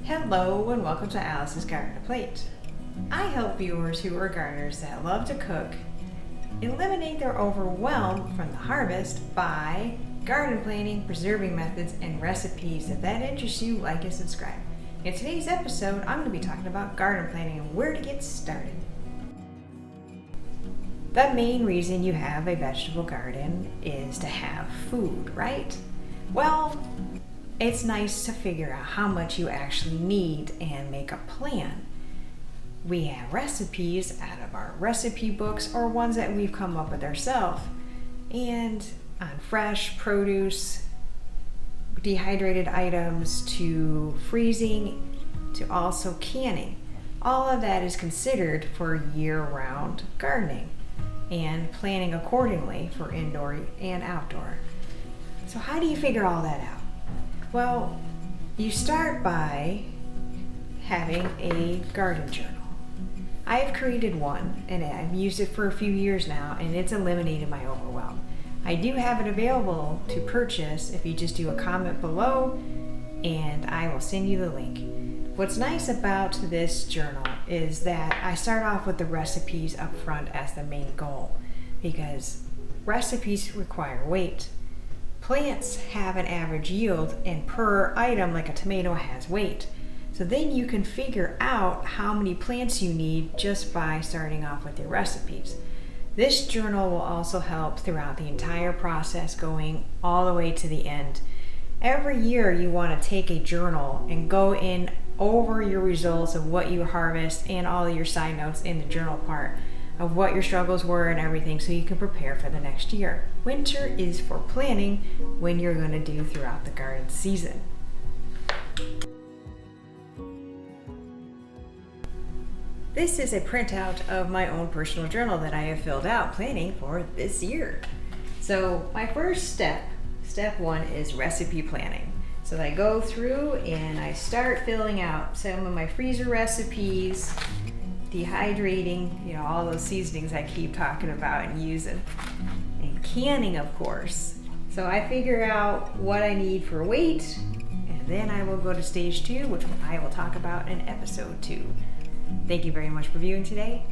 Hello and welcome to Alice's Garden to Plate. I help viewers who are gardeners that love to cook eliminate their overwhelm from the harvest by garden planning, preserving methods, and recipes. If that interests you, like and subscribe. In today's episode, I'm going to be talking about garden planning and where to get started. The main reason you have a vegetable garden is to have food, right? Well, it's nice to figure out how much you actually need and make a plan. We have recipes out of our recipe books or ones that we've come up with ourselves, and on fresh produce, dehydrated items, to freezing, to also canning. All of that is considered for year-round gardening and planning accordingly for indoor and outdoor. So how do you figure all that out? Well, you start by having a garden journal. I've created one and I've used it for a few years now, and it's eliminated my overwhelm. I do have it available to purchase if you just do a comment below, and I will send you the link. What's nice about this journal is that I start off with the recipes up front as the main goal, because recipes require weight. Plants have an average yield, and per item, like a tomato, has weight. So then you can figure out how many plants you need just by starting off with your recipes. This journal will also help throughout the entire process, going all the way to the end. Every year you want to take a journal and go in over your results of what you harvest and all of your side notes in the journal part of what your struggles were and everything, so you can prepare for the next year. Winter is for planning when you're going to do throughout the garden season. This is a printout of my own personal journal that I have filled out planning for this year. So my first step one, is recipe planning. So I go through and I start filling out some of my freezer recipes, dehydrating, all those seasonings I keep talking about and using, and canning, of course. So I figure out what I need for weight, and then I will go to stage 2, which I will talk about in episode 2. Thank you very much for viewing today.